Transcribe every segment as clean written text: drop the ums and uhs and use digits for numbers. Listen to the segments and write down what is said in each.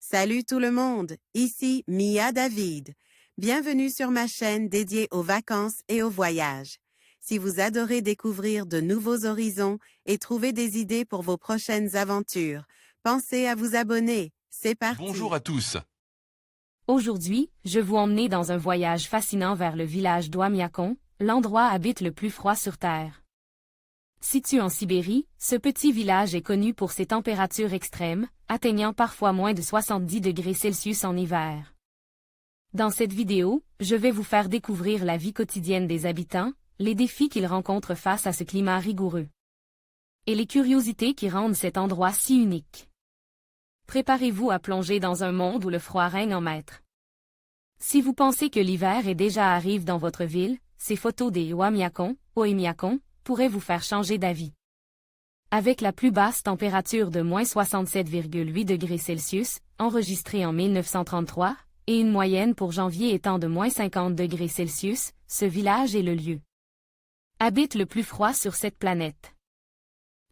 Salut tout le monde, ici Mia David. Bienvenue sur ma chaîne dédiée aux vacances et aux voyages. Si vous adorez découvrir de nouveaux horizons et trouver des idées pour vos prochaines aventures, pensez à vous abonner. C'est parti. Bonjour à tous. Aujourd'hui, je vous emmène dans un voyage fascinant vers le village d'Oymyakon, l'endroit habite le plus froid sur Terre. Situé en Sibérie, ce petit village est connu pour ses températures extrêmes, atteignant parfois moins de 70 degrés Celsius en hiver. Dans cette vidéo, je vais vous faire découvrir la vie quotidienne des habitants, les défis qu'ils rencontrent face à ce climat rigoureux, et les curiosités qui rendent cet endroit si unique. Préparez-vous à plonger dans un monde où le froid règne en maître. Si vous pensez que l'hiver est déjà arrivé dans votre ville, ces photos des Oymyakon, pourraient vous faire changer d'avis. Avec la plus basse température de moins 67,8 degrés Celsius, enregistrée en 1933, et une moyenne pour janvier étant de moins 50 degrés Celsius, ce village est le lieu habite le plus froid sur cette planète.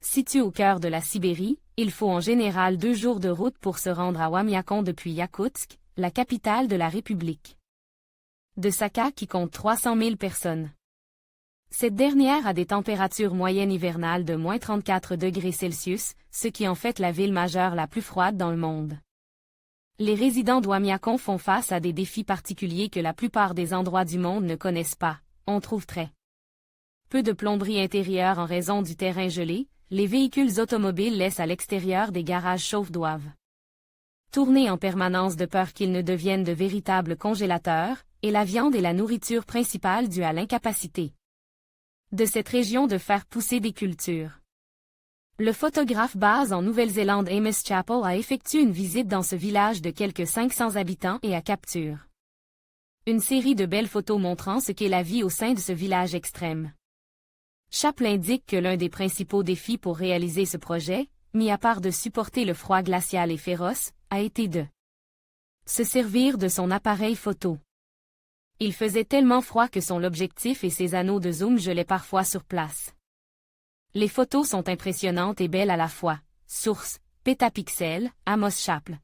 Situé au cœur de la Sibérie, il faut en général 2 jours de route pour se rendre à Oymyakon depuis Yakoutsk, la capitale de la République de Sakha qui compte 300 000 personnes. Cette dernière a des températures moyennes hivernales de moins 34 degrés Celsius, ce qui en fait la ville majeure la plus froide dans le monde. Les résidents d'Oymyakon font face à des défis particuliers que la plupart des endroits du monde ne connaissent pas. On trouve très peu de plomberie intérieure en raison du terrain gelé, les véhicules automobiles laissent à l'extérieur des garages chauffes doivent tourner en permanence de peur qu'ils ne deviennent de véritables congélateurs, et la viande est la nourriture principale due à l'incapacité de cette région de faire pousser des cultures. Le photographe base en Nouvelle-Zélande Amos Chappell a effectué une visite dans ce village de quelques 500 habitants et a capturé une série de belles photos montrant ce qu'est la vie au sein de ce village extrême. Chappell indique que l'un des principaux défis pour réaliser ce projet, mis à part de supporter le froid glacial et féroce, a été de se servir de son appareil photo. Il faisait tellement froid que son objectif et ses anneaux de zoom gelaient parfois sur place. Les photos sont impressionnantes et belles à la fois. Source, Pétapixel, Amos Chappell.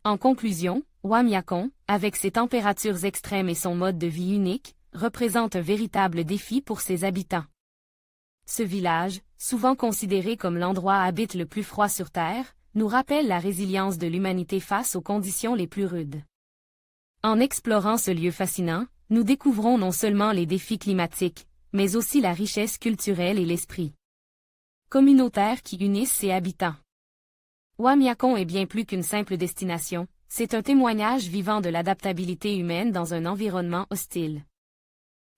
En conclusion, Oymyakon, avec ses températures extrêmes et son mode de vie unique, représente un véritable défi pour ses habitants. Ce village, souvent considéré comme l'endroit habite le plus froid sur Terre, nous rappelle la résilience de l'humanité face aux conditions les plus rudes. En explorant ce lieu fascinant, nous découvrons non seulement les défis climatiques, mais aussi la richesse culturelle et l'esprit communautaire qui unissent ses habitants. Oymyakon est bien plus qu'une simple destination, c'est un témoignage vivant de l'adaptabilité humaine dans un environnement hostile.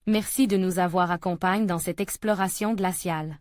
Merci de nous avoir accompagnés dans cette exploration glaciale.